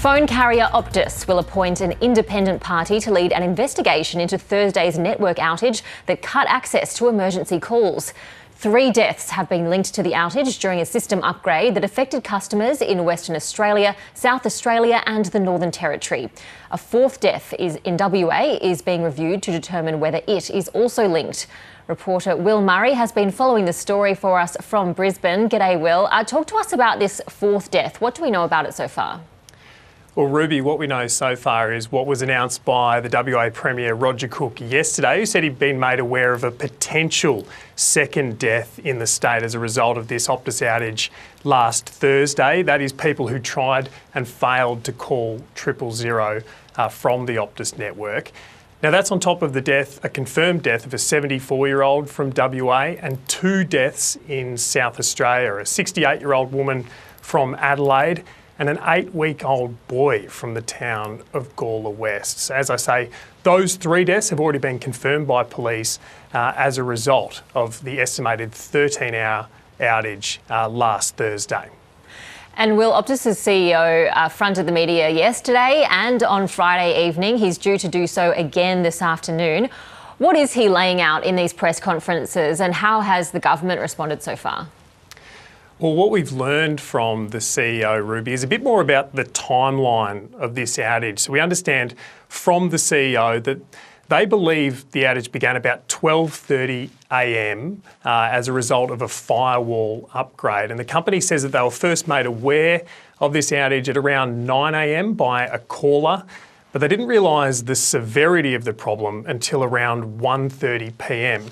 Phone carrier Optus will appoint an independent party to lead an investigation into Thursday's network outage that cut access to emergency calls. 3 deaths have been linked to the outage during a system upgrade that affected customers in Western Australia, South Australia and the Northern Territory. A 4th death in WA is being reviewed to determine whether it is also linked. Reporter Will Murray has been following the story for us from Brisbane. G'day, Will. Talk to us about this 4th death. What do we know about it so far? Well, Ruby, what we know so far is what was announced by the WA Premier Roger Cook yesterday, who said he'd been made aware of a potential 2nd death in the state as a result of this Optus outage last Thursday. That is, people who tried and failed to call 000 from the Optus network. Now, that's on top of the death, a confirmed death of a 74-year-old from WA and 2 deaths in South Australia, a 68-year-old woman from Adelaide and an 8-week-old boy from the town of Gawler West. So, as I say, those 3 deaths have already been confirmed by police as a result of the estimated 13-hour outage last Thursday. And Will, Optus's CEO fronted the media yesterday and on Friday evening. He's due to do so again this afternoon. What is he laying out in these press conferences and how has the government responded so far? Well, what we've learned from the CEO, Ruby, is a bit more about the timeline of this outage. So we understand from the CEO that they believe the outage began about 12:30 a.m. As a result of a firewall upgrade. And the company says that they were first made aware of this outage at around 9 a.m. by a caller, but they didn't realise the severity of the problem until around 1:30 p.m.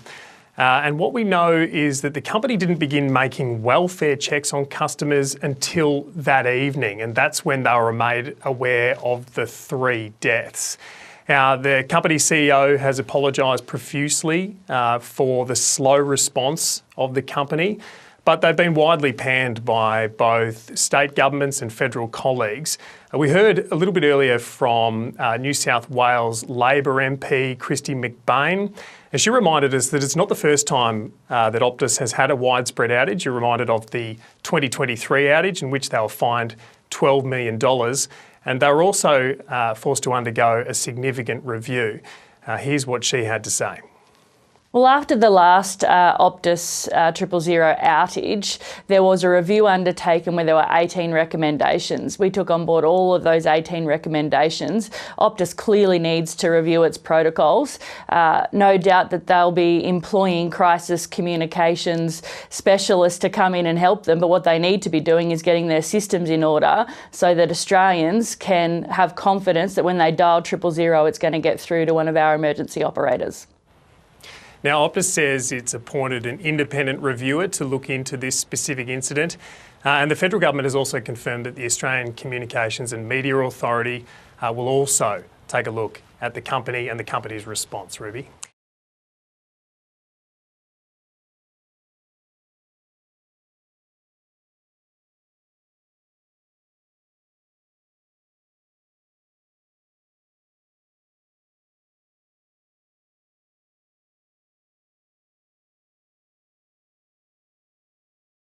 And what we know is that the company didn't begin making welfare checks on customers until that evening, and that's when they were made aware of the 3 deaths. The company CEO has apologised profusely for the slow response of the company, but they've been widely panned by both state governments and federal colleagues. We heard a little bit earlier from New South Wales Labor MP Kristy McBain, and she reminded us that it's not the first time that Optus has had a widespread outage. You're reminded of the 2023 outage in which they were fined $12 million, and they were also forced to undergo a significant review. Here's what she had to say. Well, after the last Optus 000 outage, there was a review undertaken where there were 18 recommendations. We took on board all of those 18 recommendations. Optus clearly needs to review its protocols. No doubt that they'll be employing crisis communications specialists to come in and help them, but what they need to be doing is getting their systems in order so that Australians can have confidence that when they dial 000, it's going to get through to one of our emergency operators. Now, Optus says it's appointed an independent reviewer to look into this specific incident. And the federal government has also confirmed that the Australian Communications and Media Authority will also take a look at the company and the company's response, Ruby.